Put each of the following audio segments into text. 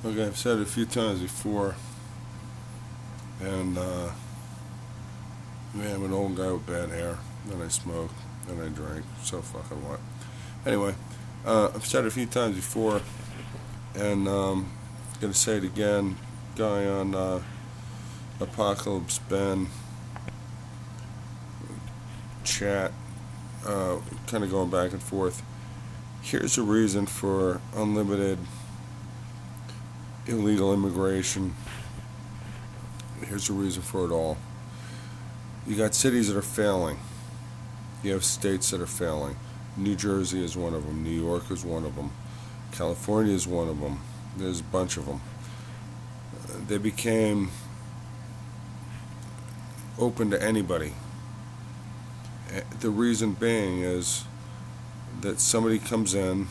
Okay, I've said it a few times before, and man, I'm an old guy with bad hair. Then I smoke, then I drink. So fucking what? Anyway, I've said it a few times before, and gonna say it again. Guy on Apocalypse Ben chat, kind of going back and forth. Here's a reason for unlimited illegal immigration. Here's the reason for it all. You got cities that are failing. You have states that are failing. New Jersey is one of them. New York is one of them. California is one of them. There's a bunch of them. They became open to anybody. The reason being is that somebody comes in,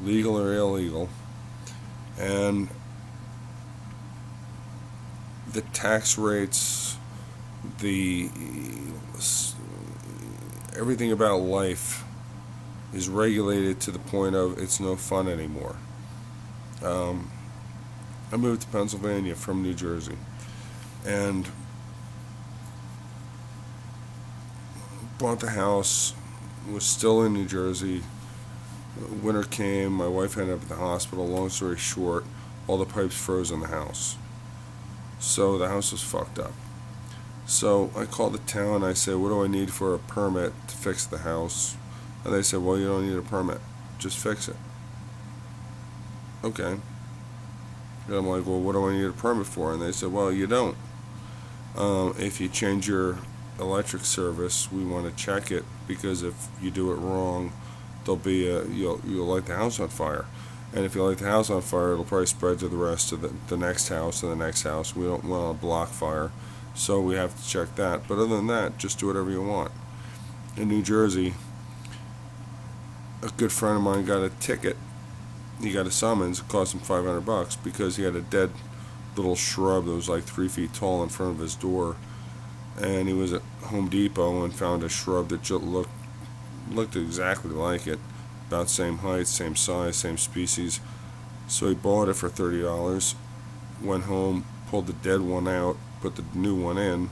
legal or illegal, and the tax rates, the everything about life is regulated to the point of it's no fun anymore. I moved to Pennsylvania from New Jersey, and bought the house, was still in New Jersey. Winter came, my wife ended up at the hospital. Long story short, all the pipes froze in the house. So the house was fucked up. So I called the town, I said, what do I need for a permit to fix the house? And they said, well, you don't need a permit, just fix it. Okay. And I'm like, well, what do I need a permit for? And they said, well, you don't. If you change your electric service, we want to check it, because if you do it wrong, there'll be you'll light the house on fire, and if you light the house on fire, it'll probably spread to the rest of the next house and the next house. We don't want to block fire, so we have to check that. But other than that, just do whatever you want. In New Jersey, a good friend of mine got a ticket. He got a summons. It cost him $500 because he had a dead little shrub that was like 3 feet tall in front of his door. And he was at Home Depot and found a shrub that just looked exactly like it, about same height, same size, same species. So he bought it for $30, went home, pulled the dead one out, put the new one in,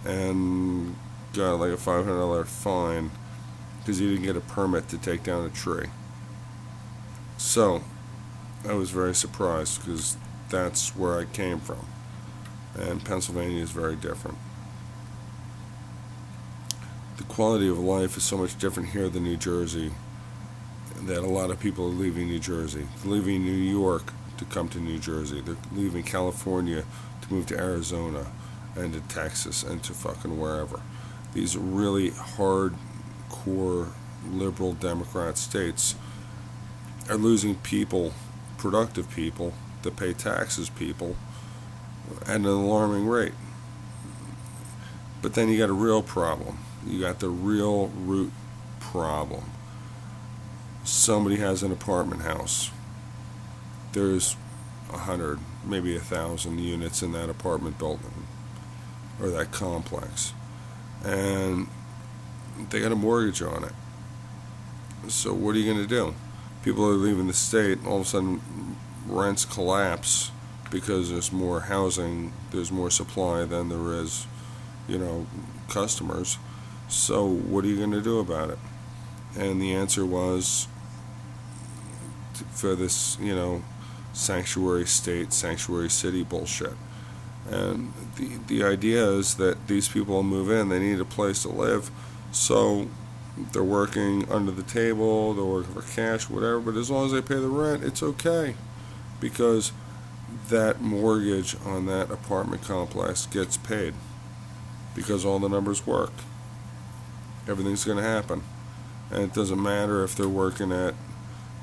and got like a $500 fine because he didn't get a permit to take down a tree. So I was very surprised, because that's where I came from, and Pennsylvania is very different. The quality of life is so much different here than New Jersey that a lot of people are leaving New Jersey. They're leaving New York to come to New Jersey. They're leaving California to move to Arizona and to Texas and to fucking wherever. These really hardcore liberal Democrat states are losing people, productive people, that pay taxes, people, at an alarming rate. But then you got a real problem. You got the real root problem. Somebody has an apartment house. There's 100, maybe 1,000 units in that apartment building or that complex, and they got a mortgage on it. So what are you going to do? People are leaving the state. All of a sudden, rents collapse because there's more housing, there's more supply than there is, customers. So what are you going to do about it? And the answer was, for this, sanctuary state, sanctuary city bullshit. And the idea is that these people will move in, they need a place to live, so they're working under the table, they're working for cash, whatever, but as long as they pay the rent, it's okay, because that mortgage on that apartment complex gets paid, because all the numbers work. Everything's going to happen. And it doesn't matter if they're working at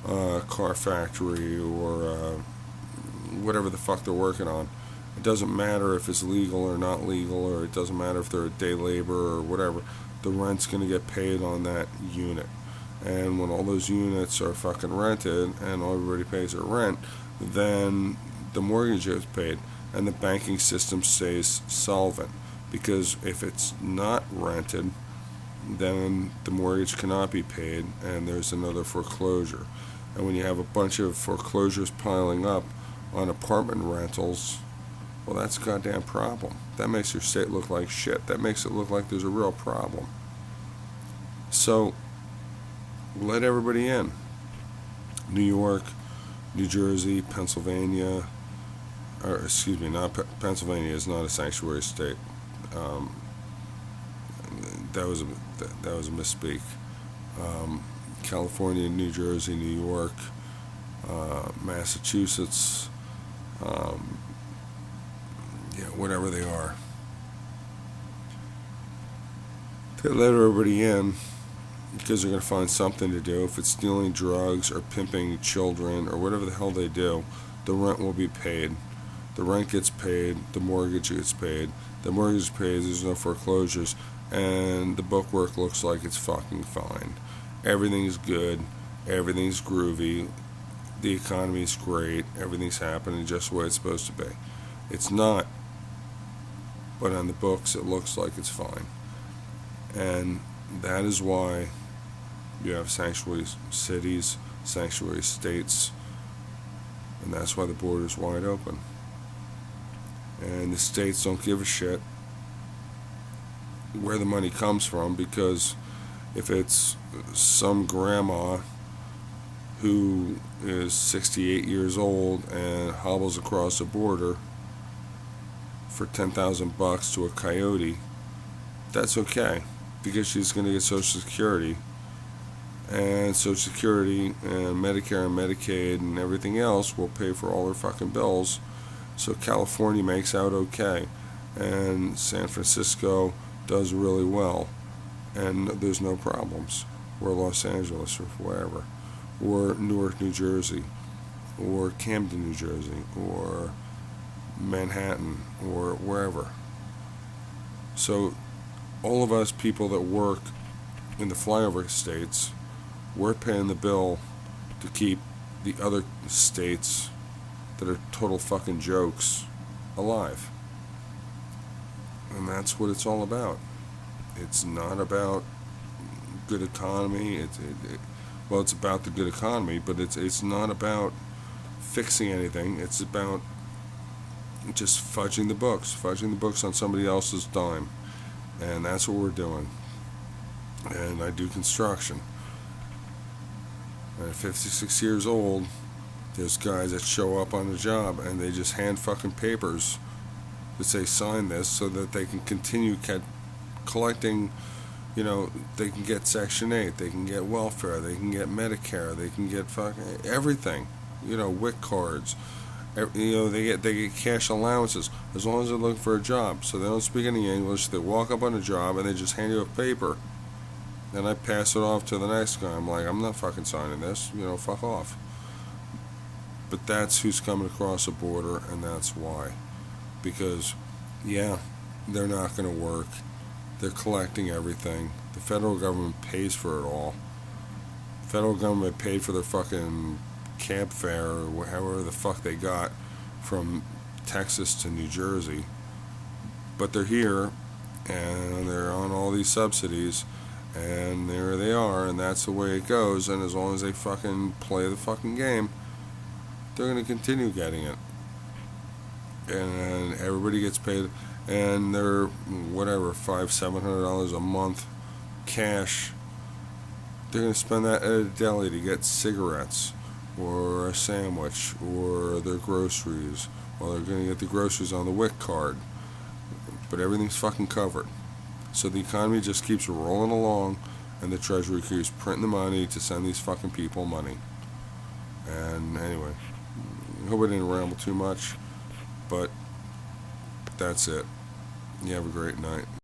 a car factory or whatever the fuck they're working on. It doesn't matter if it's legal or not legal, or it doesn't matter if they're a day laborer or whatever. The rent's going to get paid on that unit. And when all those units are fucking rented and everybody pays their rent, then the mortgage is paid and the banking system stays solvent. Because if it's not rented, then the mortgage cannot be paid and there's another foreclosure. And when you have a bunch of foreclosures piling up on apartment rentals, well, that's a goddamn problem. That makes your state look like shit. That makes it look like there's a real problem. So, let everybody in. New York, New Jersey, Pennsylvania, or excuse me, not Pennsylvania is not a sanctuary state. Um, that was a misspeak. California, New Jersey, New York, Massachusetts, whatever they are. They let everybody in because they're going to find something to do. If it's stealing drugs or pimping children or whatever the hell they do, the rent will be paid. The rent gets paid, the mortgage gets paid. The mortgage is paid, there's no foreclosures, and the bookwork looks like it's fucking fine. Everything's good, everything's groovy, the economy's great, everything's happening just the way it's supposed to be. It's not, but on the books it looks like it's fine. And that is why you have sanctuary cities, sanctuary states, and that's why the border's wide open. And the states don't give a shit where the money comes from, because if it's some grandma who is 68 years old and hobbles across the border for $10,000 to a coyote, that's okay, because she's going to get Social Security, and Social Security and Medicare and Medicaid and everything else will pay for all her fucking bills. So California makes out okay, and San Francisco does really well, and there's no problems, or Los Angeles or wherever, or Newark, New Jersey, or Camden, New Jersey, or Manhattan, or wherever. So all of us people that work in the flyover states, we're paying the bill to keep the other states that are total fucking jokes alive. And that's what it's all about. It's not about good economy. Well, it's about the good economy, but it's not about fixing anything. It's about just fudging the books on somebody else's dime. And that's what we're doing. And I do construction. And at 56 years old, there's guys that show up on the job and they just hand fucking papers that say sign this, so that they can continue collecting. They can get Section 8, they can get welfare, they can get Medicare, they can get fucking everything. WIC cards. They get cash allowances as long as they're looking for a job. So they don't speak any English. They walk up on a job and they just hand you a paper. Then I pass it off to the next guy. I'm like, I'm not fucking signing this. Fuck off. But that's who's coming across the border, and that's why. Because, they're not going to work. They're collecting everything. The federal government pays for it all. The federal government paid for their fucking cab fare, or however the fuck they got from Texas to New Jersey. But they're here, and they're on all these subsidies, and there they are, and that's the way it goes. And as long as they fucking play the fucking game, they're going to continue getting it. And everybody gets paid, and they're whatever, $500-$700 a month cash. They're going to spend that at a deli to get cigarettes or a sandwich or their groceries. Well, they're going to get the groceries on the WIC card, but everything's fucking covered. So the economy just keeps rolling along, and the Treasury keeps printing the money to send these fucking people money. And anyway, I hope I didn't ramble too much, but that's it. You have a great night.